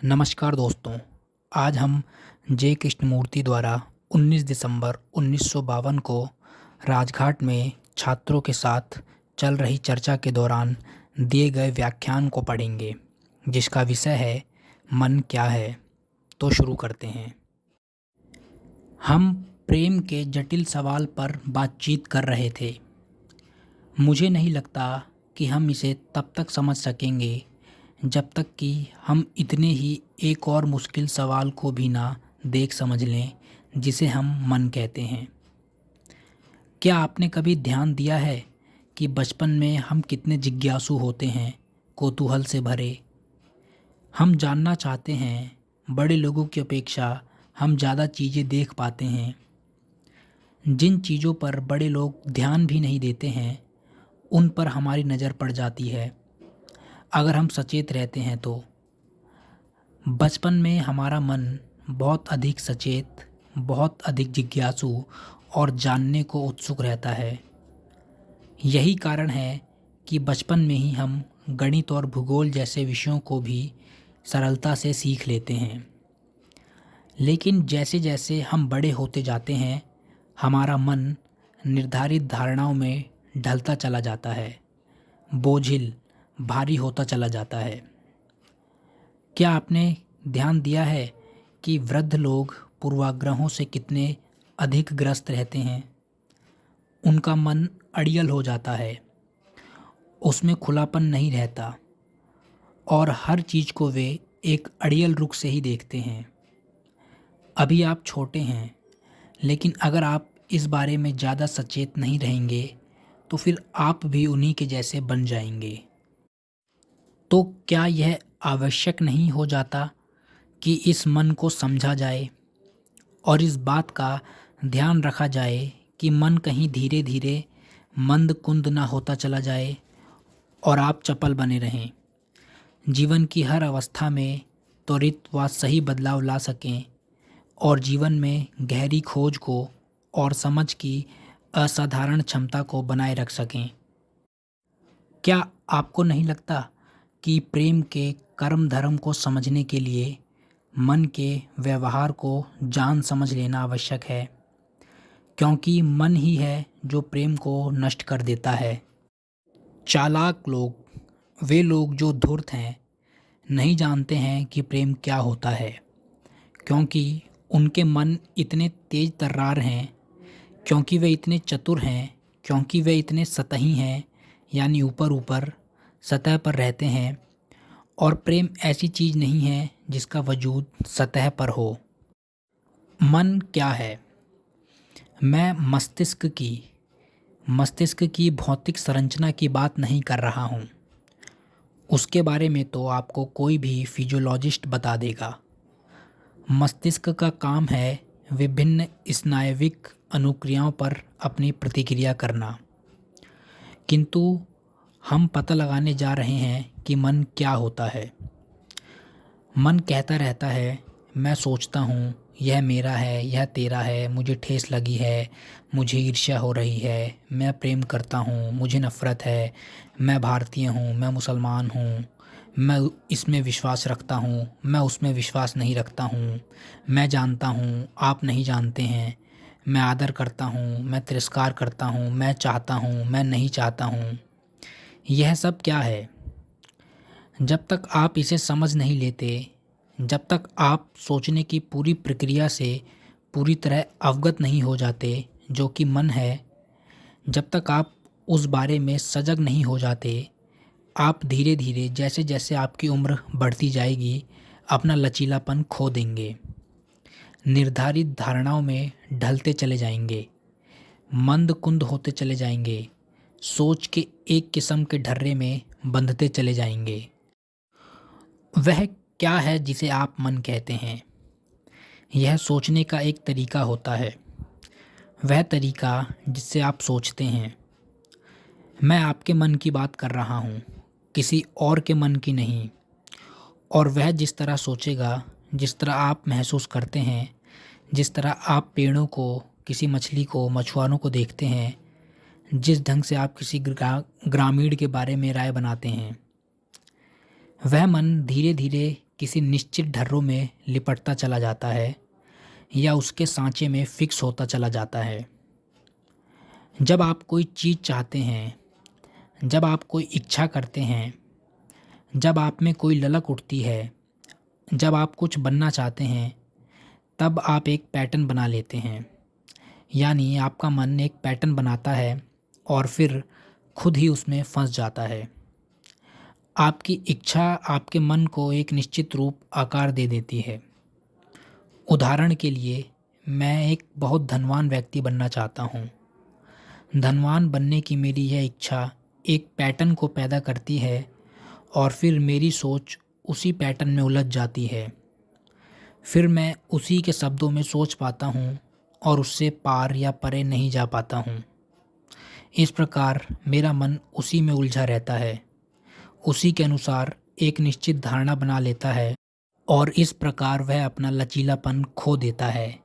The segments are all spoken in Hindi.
नमस्कार दोस्तों। आज हम जे कृष्णमूर्ति द्वारा 19 दिसंबर 1952 को राजघाट में छात्रों के साथ चल रही चर्चा के दौरान दिए गए व्याख्यान को पढ़ेंगे, जिसका विषय है मन क्या है। तो शुरू करते हैं। हम प्रेम के जटिल सवाल पर बातचीत कर रहे थे। मुझे नहीं लगता कि हम इसे तब तक समझ सकेंगे जब तक कि हम इतने ही एक और मुश्किल सवाल को भी ना देख समझ लें, जिसे हम मन कहते हैं। क्या आपने कभी ध्यान दिया है कि बचपन में हम कितने जिज्ञासु होते हैं, कौतूहल से भरे। हम जानना चाहते हैं, बड़े लोगों की अपेक्षा हम ज़्यादा चीज़ें देख पाते हैं। जिन चीज़ों पर बड़े लोग ध्यान भी नहीं देते हैं, उन पर हमारी नज़र पड़ जाती है, अगर हम सचेत रहते हैं तो। बचपन में हमारा मन बहुत अधिक सचेत, बहुत अधिक जिज्ञासु और जानने को उत्सुक रहता है। यही कारण है कि बचपन में ही हम गणित और भूगोल जैसे विषयों को भी सरलता से सीख लेते हैं। लेकिन जैसे जैसे हम बड़े होते जाते हैं, हमारा मन निर्धारित धारणाओं में ढलता चला जाता है, बोझिल, भारी होता चला जाता है। क्या आपने ध्यान दिया है कि वृद्ध लोग पूर्वाग्रहों से कितने अधिक ग्रस्त रहते हैं? उनका मन अड़ियल हो जाता है, उसमें खुलापन नहीं रहता और हर चीज़ को वे एक अड़ियल रुख से ही देखते हैं। अभी आप छोटे हैं, लेकिन अगर आप इस बारे में ज़्यादा सचेत नहीं रहेंगे तो फिर आप भी उन्हीं के जैसे बन जाएंगे। तो क्या यह आवश्यक नहीं हो जाता कि इस मन को समझा जाए और इस बात का ध्यान रखा जाए कि मन कहीं धीरे धीरे मंद कुंद ना होता चला जाए और आप चपल बने रहें, जीवन की हर अवस्था में त्वरित व सही बदलाव ला सकें और जीवन में गहरी खोज को और समझ की असाधारण क्षमता को बनाए रख सकें। क्या आपको नहीं लगता कि प्रेम के कर्म धर्म को समझने के लिए मन के व्यवहार को जान समझ लेना आवश्यक है? क्योंकि मन ही है जो प्रेम को नष्ट कर देता है। चालाक लोग, वे लोग जो धूर्त हैं, नहीं जानते हैं कि प्रेम क्या होता है, क्योंकि उनके मन इतने तेज तर्रार हैं, क्योंकि वे इतने चतुर हैं, क्योंकि वे इतने सतही हैं, यानी ऊपर ऊपर सतह पर रहते हैं। और प्रेम ऐसी चीज़ नहीं है जिसका वजूद सतह पर हो। मन क्या है? मैं मस्तिष्क की भौतिक संरचना की बात नहीं कर रहा हूँ। उसके बारे में तो आपको कोई भी फिजियोलॉजिस्ट बता देगा। मस्तिष्क का काम है विभिन्न स्नायविक अनुक्रियाओं पर अपनी प्रतिक्रिया करना। किंतु हम पता लगाने जा रहे हैं कि मन क्या होता है। मन कहता रहता है, मैं सोचता हूँ, यह मेरा है, यह तेरा है, मुझे ठेस लगी है, मुझे ईर्ष्या हो रही है, मैं प्रेम करता हूँ, मुझे नफ़रत है, मैं भारतीय हूँ, मैं मुसलमान हूँ, मैं इसमें विश्वास रखता हूँ, मैं उसमें विश्वास नहीं रखता हूँ, मैं जानता हूँ, आप नहीं जानते हैं, मैं आदर करता हूँ, मैं तिरस्कार करता हूँ, मैं चाहता हूँ, मैं नहीं चाहता हूँ। यह सब क्या है? जब तक आप इसे समझ नहीं लेते, जब तक आप सोचने की पूरी प्रक्रिया से पूरी तरह अवगत नहीं हो जाते जो कि मन है, जब तक आप उस बारे में सजग नहीं हो जाते, आप धीरे धीरे जैसे जैसे आपकी उम्र बढ़ती जाएगी अपना लचीलापन खो देंगे, निर्धारित धारणाओं में ढलते चले जाएंगे, मंद कुंद होते चले जाएंगे, सोच के एक किस्म के ढर्रे में बंधते चले जाएंगे। वह क्या है जिसे आप मन कहते हैं? यह सोचने का एक तरीका होता है, वह तरीका जिससे आप सोचते हैं। मैं आपके मन की बात कर रहा हूँ, किसी और के मन की नहीं। और वह जिस तरह सोचेगा, जिस तरह आप महसूस करते हैं, जिस तरह आप पेड़ों को, किसी मछली को, मछुआरों को देखते हैं, जिस ढंग से आप किसी ग्रामीण के बारे में राय बनाते हैं, वह मन धीरे धीरे किसी निश्चित ढर्रों में लिपटता चला जाता है या उसके सांचे में फिक्स होता चला जाता है। जब आप कोई चीज़ चाहते हैं, जब आप कोई इच्छा करते हैं, जब आप में कोई ललक उठती है, जब आप कुछ बनना चाहते हैं, तब आप एक पैटर्न बना लेते हैं। यानी आपका मन एक पैटर्न बनाता है और फिर खुद ही उसमें फंस जाता है। आपकी इच्छा आपके मन को एक निश्चित रूप आकार दे देती है। उदाहरण के लिए, मैं एक बहुत धनवान व्यक्ति बनना चाहता हूँ। धनवान बनने की मेरी यह इच्छा एक पैटर्न को पैदा करती है और फिर मेरी सोच उसी पैटर्न में उलझ जाती है। फिर मैं उसी के शब्दों में सोच पाता हूँ और उससे पार या परे नहीं जा पाता हूँ। इस प्रकार मेरा मन उसी में उलझा रहता है, उसी के अनुसार एक निश्चित धारणा बना लेता है और इस प्रकार वह अपना लचीलापन खो देता है,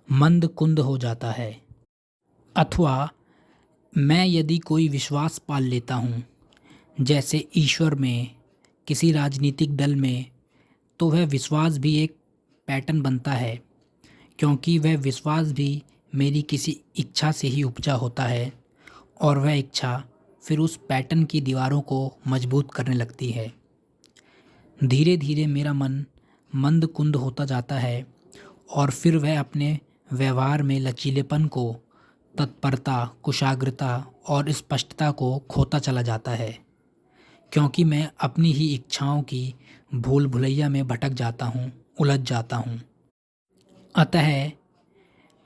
मंद कुंद हो जाता है। अथवा मैं यदि कोई विश्वास पाल लेता हूँ, जैसे ईश्वर में, किसी राजनीतिक दल में, तो वह विश्वास भी एक पैटर्न बनता है, क्योंकि वह विश्वास भी मेरी किसी इच्छा से ही उपजा होता है और वह इच्छा फिर उस पैटर्न की दीवारों को मजबूत करने लगती है। धीरे धीरे मेरा मन मंद कुंद होता जाता है और फिर वह अपने व्यवहार में लचीलेपन को, तत्परता, कुशाग्रता और स्पष्टता को खोता चला जाता है, क्योंकि मैं अपनी ही इच्छाओं की भूल भुलैया में भटक जाता हूँ, उलझ जाता हूँ। अतः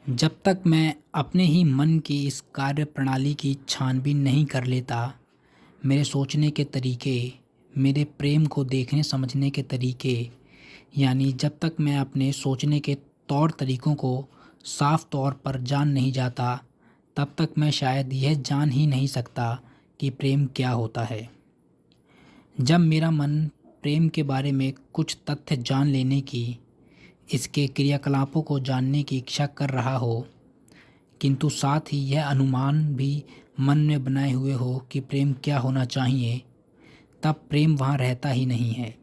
जब तक मैं अपने ही मन की इस कार्य प्रणाली की छानबीन नहीं कर लेता, मेरे सोचने के तरीके, मेरे प्रेम को देखने समझने के तरीके, यानी जब तक मैं अपने सोचने के तौर तरीकों को साफ तौर पर जान नहीं जाता, तब तक मैं शायद यह जान ही नहीं सकता कि प्रेम क्या होता है। जब मेरा मन प्रेम के बारे में कुछ तथ्य जान लेने की, इसके क्रियाकलापों को जानने की इच्छा कर रहा हो, किंतु साथ ही यह अनुमान भी मन में बनाए हुए हो कि प्रेम क्या होना चाहिए, तब प्रेम वहाँ रहता ही नहीं है।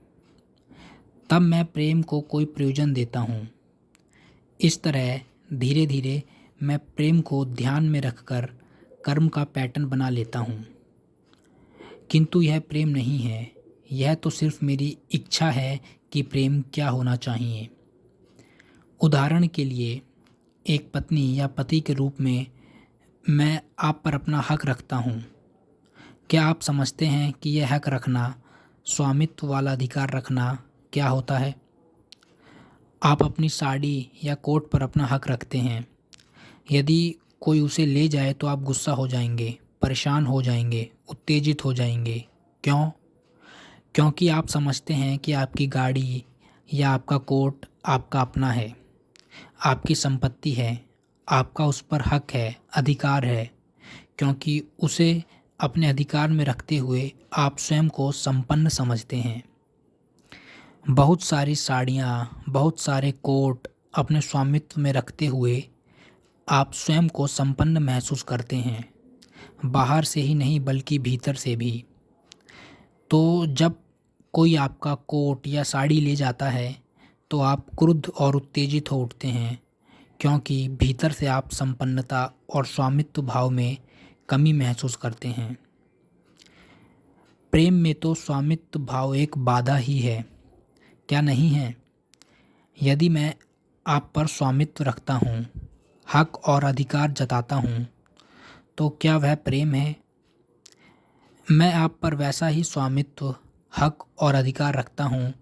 तब मैं प्रेम को कोई प्रयोजन देता हूँ। इस तरह धीरे धीरे मैं प्रेम को ध्यान में रखकर कर्म का पैटर्न बना लेता हूँ। किंतु यह प्रेम नहीं है, यह तो सिर्फ मेरी इच्छा है कि प्रेम क्या होना चाहिए। उदाहरण के लिए, एक पत्नी या पति के रूप में मैं आप पर अपना हक रखता हूँ। क्या आप समझते हैं कि यह हक रखना, स्वामित्व वाला अधिकार रखना क्या होता है? आप अपनी साड़ी या कोट पर अपना हक रखते हैं। यदि कोई उसे ले जाए तो आप गुस्सा हो जाएंगे, परेशान हो जाएंगे, उत्तेजित हो जाएंगे। क्यों? क्योंकि आप समझते हैं कि आपकी गाड़ी या आपका कोट आपका अपना है, आपकी संपत्ति है, आपका उस पर हक है, अधिकार है, क्योंकि उसे अपने अधिकार में रखते हुए आप स्वयं को संपन्न समझते हैं। बहुत सारी साड़ियाँ, बहुत सारे कोट अपने स्वामित्व में रखते हुए आप स्वयं को संपन्न महसूस करते हैं, बाहर से ही नहीं बल्कि भीतर से भी। तो जब कोई आपका कोट या साड़ी ले जाता है तो आप क्रुद्ध और उत्तेजित हो उठते हैं, क्योंकि भीतर से आप संपन्नता और स्वामित्व भाव में कमी महसूस करते हैं। प्रेम में तो स्वामित्व भाव एक बाधा ही है, क्या नहीं है? यदि मैं आप पर स्वामित्व रखता हूँ, हक और अधिकार जताता हूँ, तो क्या वह प्रेम है? मैं आप पर वैसा ही स्वामित्व, हक और अधिकार रखता हूँ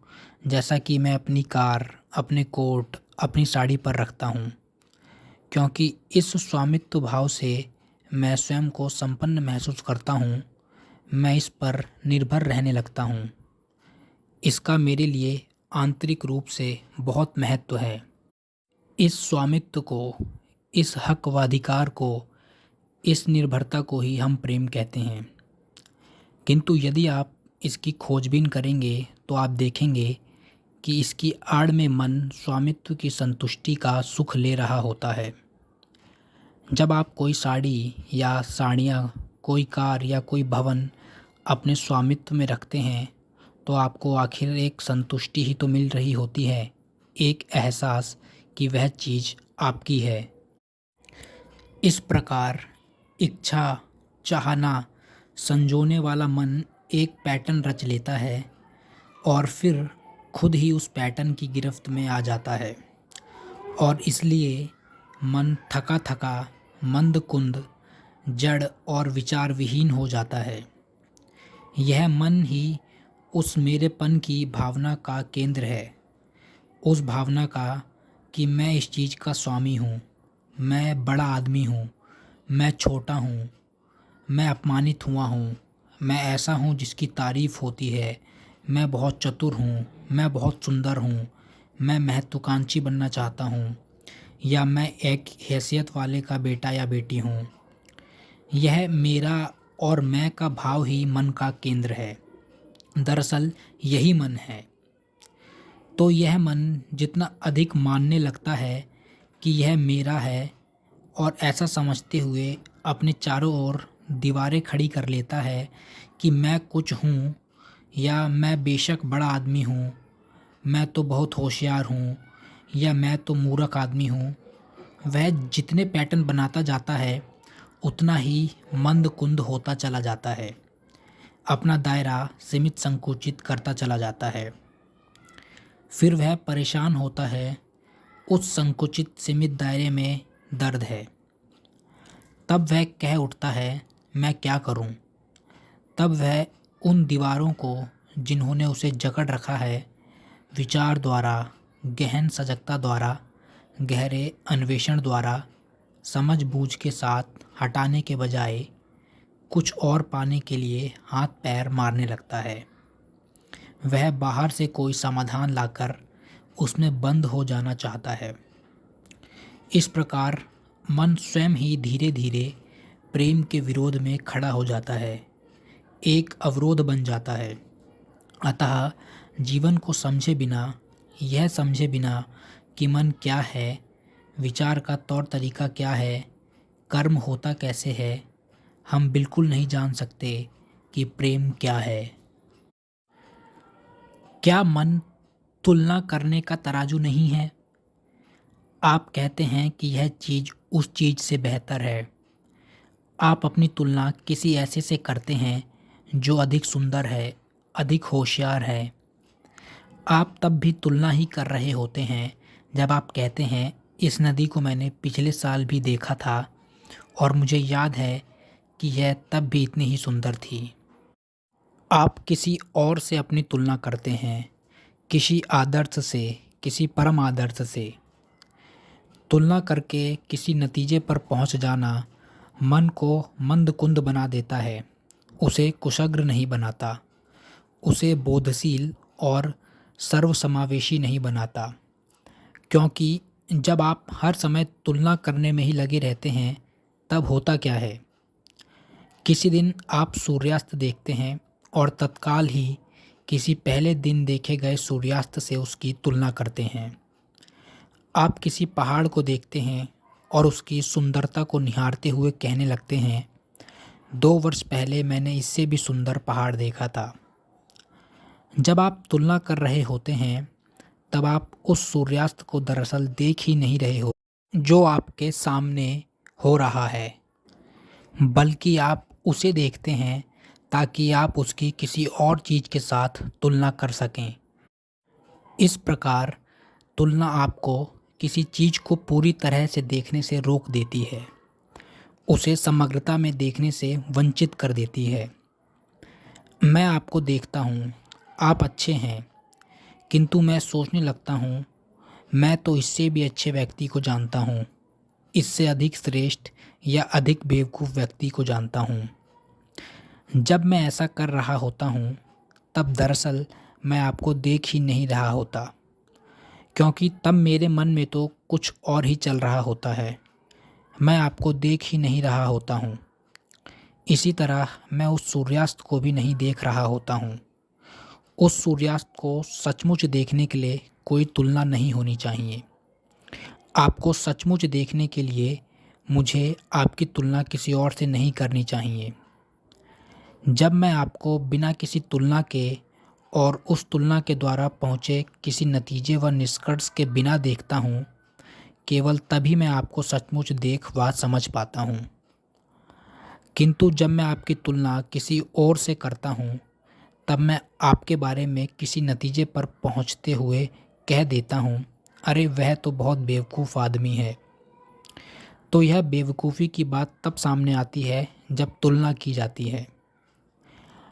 जैसा कि मैं अपनी कार, अपने कोट, अपनी साड़ी पर रखता हूँ, क्योंकि इस स्वामित्व भाव से मैं स्वयं को संपन्न महसूस करता हूँ। मैं इस पर निर्भर रहने लगता हूँ। इसका मेरे लिए आंतरिक रूप से बहुत महत्व है। इस स्वामित्व को, इस हक व अधिकार को, इस निर्भरता को ही हम प्रेम कहते हैं। किंतु यदि आप इसकी खोजबीन करेंगे तो आप देखेंगे कि इसकी आड़ में मन स्वामित्व की संतुष्टि का सुख ले रहा होता है। जब आप कोई साड़ी या साड़ियाँ, कोई कार या कोई भवन अपने स्वामित्व में रखते हैं तो आपको आखिर एक संतुष्टि ही तो मिल रही होती है, एक एहसास कि वह चीज़ आपकी है। इस प्रकार इच्छा, चाहना, संजोने वाला मन एक पैटर्न रच लेता है और फिर खुद ही उस पैटर्न की गिरफ्त में आ जाता है और इसलिए मन थका-थका, मंद-कुंद, जड़ और विचार विहीन हो जाता है। यह मन ही उस मेरेपन की भावना का केंद्र है, उस भावना का कि मैं इस चीज़ का स्वामी हूँ, मैं बड़ा आदमी हूँ, मैं छोटा हूँ, मैं अपमानित हुआ हूँ, मैं ऐसा हूँ जिसकी तारीफ़ होती है, मैं बहुत चतुर हूँ, मैं बहुत सुंदर हूँ, मैं महत्वाकांक्षी बनना चाहता हूँ या मैं एक हैसियत वाले का बेटा या बेटी हूँ। यह मेरा और मैं का भाव ही मन का केंद्र है। दरअसल यही मन है। तो यह मन जितना अधिक मानने लगता है कि यह मेरा है और ऐसा समझते हुए अपने चारों ओर दीवारें खड़ी कर लेता है कि मैं कुछ हूँ या मैं बेशक बड़ा आदमी हूँ, मैं तो बहुत होशियार हूँ या मैं तो मूर्ख आदमी हूँ। वह जितने पैटर्न बनाता जाता है उतना ही मंद कुंद होता चला जाता है, अपना दायरा सीमित संकुचित करता चला जाता है। फिर वह परेशान होता है, उस संकुचित सीमित दायरे में दर्द है। तब वह कह उठता है, मैं क्या करूं? तब वह उन दीवारों को जिन्होंने उसे जकड़ रखा है, विचार द्वारा, गहन सजगता द्वारा, गहरे अन्वेषण द्वारा, समझ-बूझ के साथ हटाने के बजाय कुछ और पाने के लिए हाथ-पैर मारने लगता है। वह बाहर से कोई समाधान लाकर उसमें बंद हो जाना चाहता है। इस प्रकार मन स्वयं ही धीरे-धीरे प्रेम के विरोध में खड़ा हो जाता है, एक अवरोध बन जाता है। अतः जीवन को समझे बिना, यह समझे बिना कि मन क्या है, विचार का तौर तरीका क्या है, कर्म होता कैसे है, हम बिल्कुल नहीं जान सकते कि प्रेम क्या है। क्या मन तुलना करने का तराजू नहीं है? आप कहते हैं कि यह चीज़ उस चीज़ से बेहतर है। आप अपनी तुलना किसी ऐसे से करते हैं जो अधिक सुंदर है, अधिक होशियार है। आप तब भी तुलना ही कर रहे होते हैं जब आप कहते हैं इस नदी को मैंने पिछले साल भी देखा था और मुझे याद है कि यह तब भी इतनी ही सुंदर थी। आप किसी और से अपनी तुलना करते हैं, किसी आदर्श से, किसी परम आदर्श से। तुलना करके किसी नतीजे पर पहुंच जाना मन को मंदकुंद बना देता है, उसे कुशाग्र नहीं बनाता, उसे बोधशील और सर्वसमावेशी नहीं बनाता। क्योंकि जब आप हर समय तुलना करने में ही लगे रहते हैं, तब होता क्या है? किसी दिन आप सूर्यास्त देखते हैं और तत्काल ही किसी पहले दिन देखे गए सूर्यास्त से उसकी तुलना करते हैं। आप किसी पहाड़ को देखते हैं और उसकी सुंदरता को निहारते हुए कहने लगते हैं, 2 वर्ष पहले मैंने इससे भी सुंदर पहाड़ देखा था। जब आप तुलना कर रहे होते हैं, तब आप उस सूर्यास्त को दरअसल देख ही नहीं रहे हो, जो आपके सामने हो रहा है, बल्कि आप उसे देखते हैं ताकि आप उसकी किसी और चीज़ के साथ तुलना कर सकें। इस प्रकार तुलना आपको किसी चीज़ को पूरी तरह से देखने से रोक देती है, उसे समग्रता में देखने से वंचित कर देती है। मैं आपको देखता हूँ, आप अच्छे हैं, किंतु मैं सोचने लगता हूँ, मैं तो इससे भी अच्छे व्यक्ति को जानता हूँ, इससे अधिक श्रेष्ठ या अधिक बेवकूफ़ व्यक्ति को जानता हूँ। जब मैं ऐसा कर रहा होता हूँ, तब दरअसल मैं आपको देख ही नहीं रहा होता, क्योंकि तब मेरे मन में तो कुछ और ही चल रहा होता है। मैं आपको देख ही नहीं रहा होता हूँ। इसी तरह मैं उस सूर्यास्त को भी नहीं देख रहा होता हूँ। उस सूर्यास्त को सचमुच देखने के लिए कोई तुलना नहीं होनी चाहिए। आपको सचमुच देखने के लिए मुझे आपकी तुलना किसी और से नहीं करनी चाहिए। जब मैं आपको बिना किसी तुलना के और उस तुलना के द्वारा पहुँचे किसी नतीजे व निष्कर्ष के बिना देखता हूँ, केवल तभी मैं आपको सचमुच देख व समझ पाता हूँ। किंतु जब मैं आपकी तुलना किसी और से करता हूँ, तब मैं आपके बारे में किसी नतीजे पर पहुँचते हुए कह देता हूँ, अरे वह तो बहुत बेवकूफ़ आदमी है। तो यह बेवकूफ़ी की बात तब सामने आती है जब तुलना की जाती है।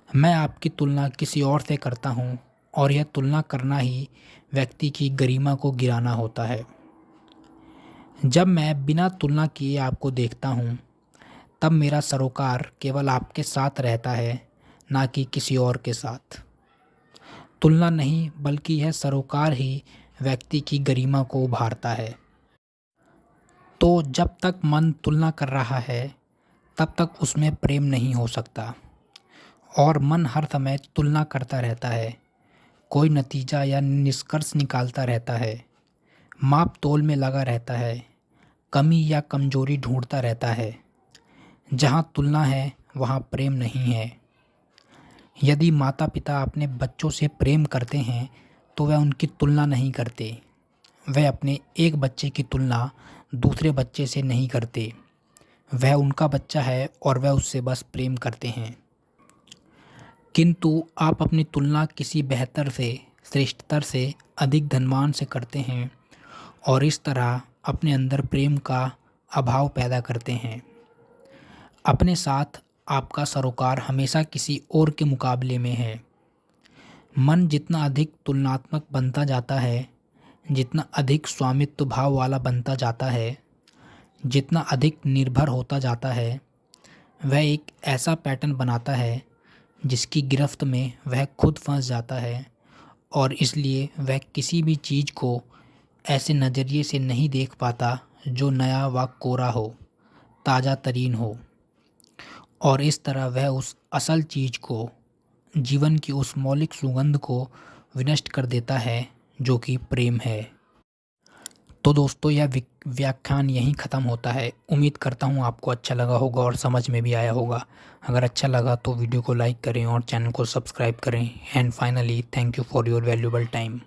मैं आपकी तुलना किसी और से करता हूँ और यह तुलना करना ही व्यक्ति की गरिमा को गिराना होता है। जब मैं बिना तुलना किए आपको देखता हूँ, तब मेरा सरोकार केवल आपके साथ रहता है, ना कि किसी और के साथ। तुलना नहीं बल्कि यह सरोकार ही व्यक्ति की गरिमा को उभारता है। तो जब तक मन तुलना कर रहा है, तब तक उसमें प्रेम नहीं हो सकता। और मन हर समय तुलना करता रहता है, कोई नतीजा या निष्कर्ष निकालता रहता है, माप तोल में लगा रहता है, कमी या कमजोरी ढूंढता रहता है। जहाँ तुलना है वहाँ प्रेम नहीं है। यदि माता पिता अपने बच्चों से प्रेम करते हैं तो वह उनकी तुलना नहीं करते। वह अपने एक बच्चे की तुलना दूसरे बच्चे से नहीं करते। वह उनका बच्चा है और वह उससे बस प्रेम करते हैं। किंतु आप अपनी तुलना किसी बेहतर से, श्रेष्ठतर से, अधिक धनवान से करते हैं और इस तरह अपने अंदर प्रेम का अभाव पैदा करते हैं। अपने साथ आपका सरोकार हमेशा किसी और के मुकाबले में है। मन जितना अधिक तुलनात्मक बनता जाता है, जितना अधिक स्वामित्व भाव वाला बनता जाता है, जितना अधिक निर्भर होता जाता है, वह एक ऐसा पैटर्न बनाता है जिसकी गिरफ्त में वह खुद फंस जाता है और इसलिए वह किसी भी चीज़ को ऐसे नज़रिए से नहीं देख पाता जो नया व कोरा हो, ताज़ा तरीन हो। और इस तरह वह उस असल चीज़ को, जीवन की उस मौलिक सुगंध को विनष्ट कर देता है जो कि प्रेम है। तो दोस्तों यह व्याख्यान यहीं ख़त्म होता है। उम्मीद करता हूँ आपको अच्छा लगा होगा और समझ में भी आया होगा। अगर अच्छा लगा तो वीडियो को लाइक करें और चैनल को सब्सक्राइब करें। And finally thank you for your valuable time.